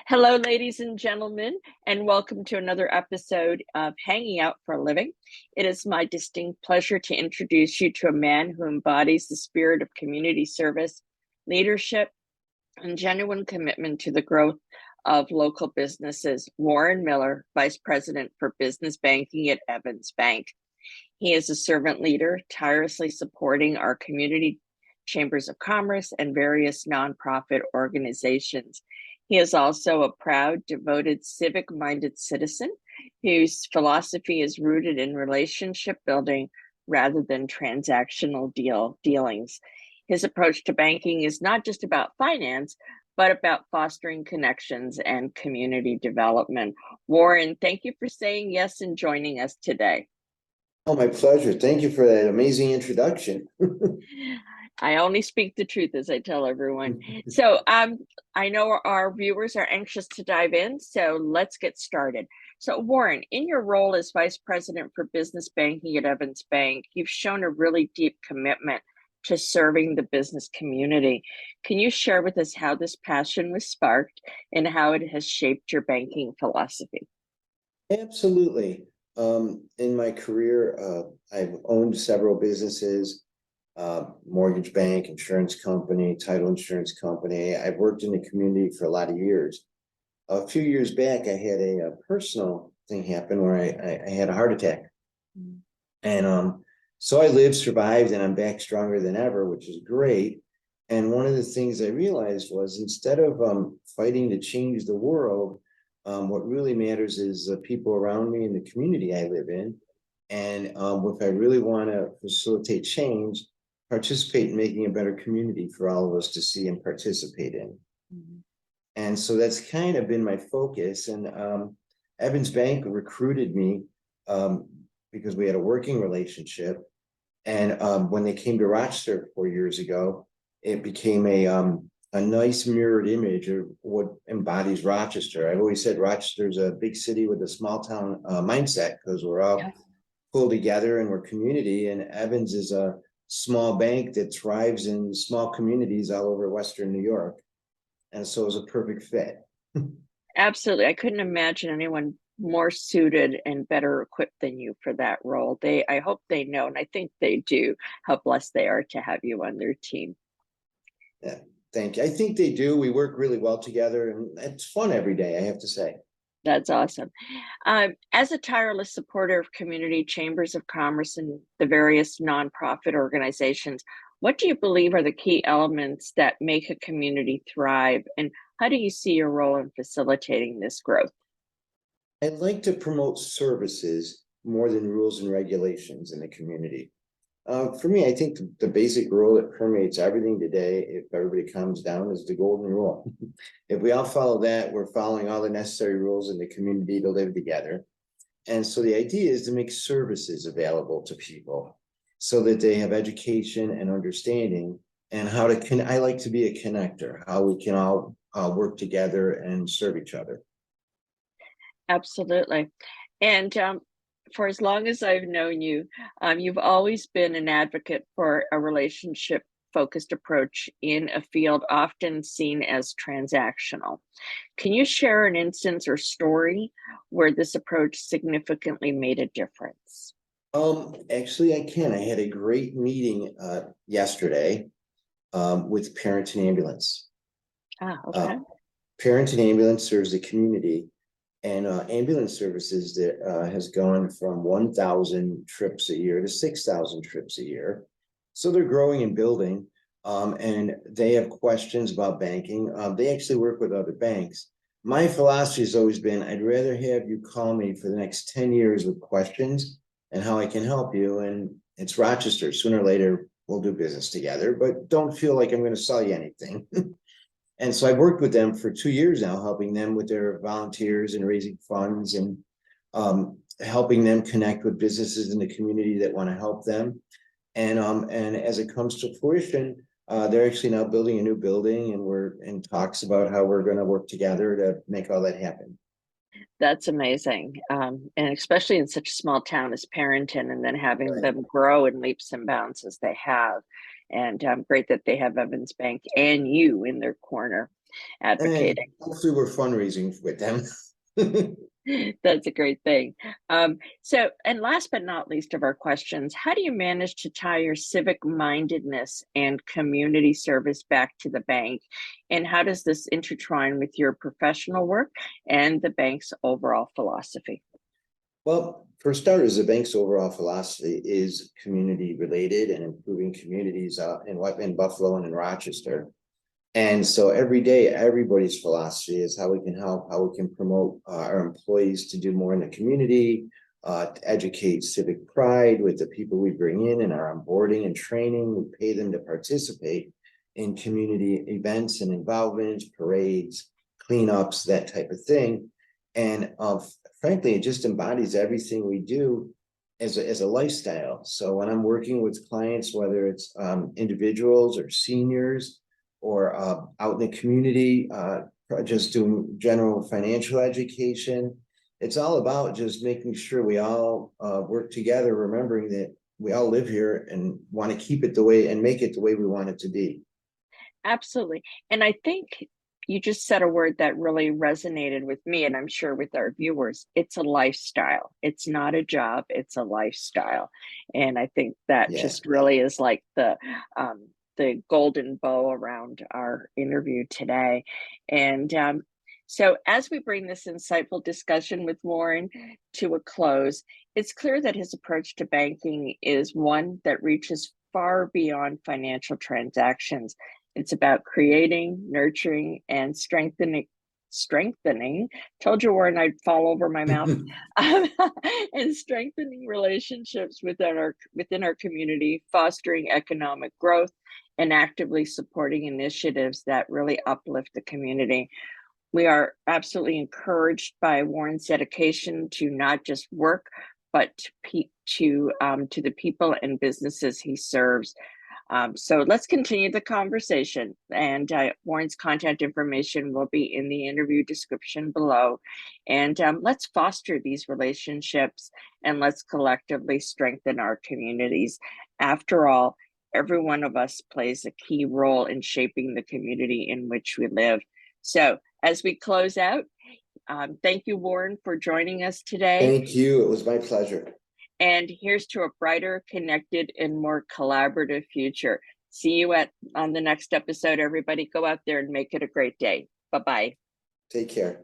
Hello, ladies and gentlemen, and welcome to another episode of Hanging Out for a Living. It is my distinct pleasure to introduce you to a man who embodies the spirit of community service, leadership, and genuine commitment to the growth of local businesses. Warren Miller, Vice President for Business Banking at Evans Bank. He is a servant leader, tirelessly supporting our community chambers of commerce and various nonprofit organizations. He is also a proud, devoted, civic-minded citizen whose philosophy is rooted in relationship building rather than transactional dealings. His approach to banking is not just about finance, but about fostering connections and community development. Warren, thank you for saying yes and joining us today. Oh, my pleasure. Thank you for that amazing introduction. I only speak the truth, as I tell everyone. So I know our viewers are anxious to dive in, so let's get started. So Warren, in your role as Vice President for Business Banking at Evans Bank, you've shown a really deep commitment to serving the business community. Can you share with us how this passion was sparked and how it has shaped your banking philosophy? Absolutely. In my career, I've owned several businesses. Mortgage bank, insurance company, title insurance company. I've worked in the community for a lot of years. A few years back, I had a personal thing happen where I had a heart attack. And so I lived, survived, and I'm back stronger than ever, which is great. And one of the things I realized was instead of fighting to change the world, what really matters is the people around me and the community I live in. And if I really want to facilitate change, participate in making a better community for all of us to see and participate in. And so that's kind of been my focus. And Evans Bank recruited me because we had a working relationship. And when they came to Rochester 4 years ago, it became a nice mirrored image of what embodies Rochester. I've always said Rochester's a big city with a small town mindset because we're all pulled together and we're community. And Evans is a small bank that thrives in small communities all over Western New York. And so it was a perfect fit. Absolutely. I couldn't imagine anyone more suited and better equipped than you for that role. I hope they know, and I think they do, how blessed they are to have you on their team. Yeah, thank you. I think they do. We work really well together, and it's fun every day, I have to say. That's awesome. As a tireless supporter of community chambers of commerce and the various nonprofit organizations, what do you believe are the key elements that make a community thrive? And how do you see your role in facilitating this growth? I'd like to promote services more than rules and regulations in the community. For me, I think the basic rule that permeates everything today, if everybody comes down, is the golden rule. If we all follow that, we're following all the necessary rules in the community to live together. And so the idea is to make services available to people so that they have education and understanding and how to, I like to be a connector, how we can all work together and serve each other. Absolutely. And for as long as I've known you, you've always been an advocate for a relationship focused approach in a field often seen as transactional. Can you share an instance or story where this approach significantly made a difference? Actually, I can. I had a great meeting yesterday with Parent and Ambulance. Okay. Parent and Ambulance serves the community. And ambulance services that has gone from 1,000 trips a year to 6,000 trips a year. So they're growing and building, and they have questions about banking. They actually work with other banks. My philosophy has always been, I'd rather have you call me for the next 10 years with questions and how I can help you. And it's Rochester. Sooner or later, we'll do business together, but don't feel like I'm going to sell you anything. And so I've worked with them for 2 years now, helping them with their volunteers and raising funds and helping them connect with businesses in the community that want to help them. And as it comes to fruition, they're actually now building a new building, and we're in talks about how we're going to work together to make all that happen. That's amazing. And especially in such a small town as Parrington, and then having them grow in leaps and bounds as they have. And great that they have Evans Bank and you in their corner. And advocating. hopefully we're fundraising with them. That's a great thing. So, and last but not least of our questions, how do you manage to tie your civic mindedness and community service back to the bank? And how does this intertwine with your professional work and the bank's overall philosophy? Well, for starters, the bank's overall philosophy is community related and improving communities in Buffalo and in Rochester. And so every day, everybody's philosophy is how we can help, how we can promote our employees to do more in the community, to educate civic pride with the people we bring in our onboarding and training. We pay them to participate in community events and involvements, parades, cleanups, that type of thing. And frankly, it just embodies everything we do as a lifestyle. So when I'm working with clients, whether it's individuals or seniors, or out in the community, just doing general financial education. It's all about just making sure we all work together, remembering that we all live here and want to keep it the way and make it the way we want it to be. Absolutely. And I think you just said a word that really resonated with me, and I'm sure with our viewers. It's a lifestyle. It's not a job, it's a lifestyle. And I think that Yeah. just really is like the golden bow around our interview today. And so, as we bring this insightful discussion with Warren to a close, it's clear that his approach to banking is one that reaches far beyond financial transactions. It's about creating, nurturing, and strengthening. Told you, Warren, I'd fall over my mouth. And strengthening relationships within our community, fostering economic growth, and actively supporting initiatives that really uplift the community. We are absolutely encouraged by Warren's dedication to not just work, but to the people and businesses he serves. So let's continue the conversation, and Warren's contact information will be in the interview description below. And let's foster these relationships and let's collectively strengthen our communities. After all, every one of us plays a key role in shaping the community in which we live. So as we close out, thank you, Warren, for joining us today. Thank you. It was my pleasure. And here's to a brighter, connected, and more collaborative future. See you on the next episode, everybody. Go out there and make it a great day. Bye-bye. Take care.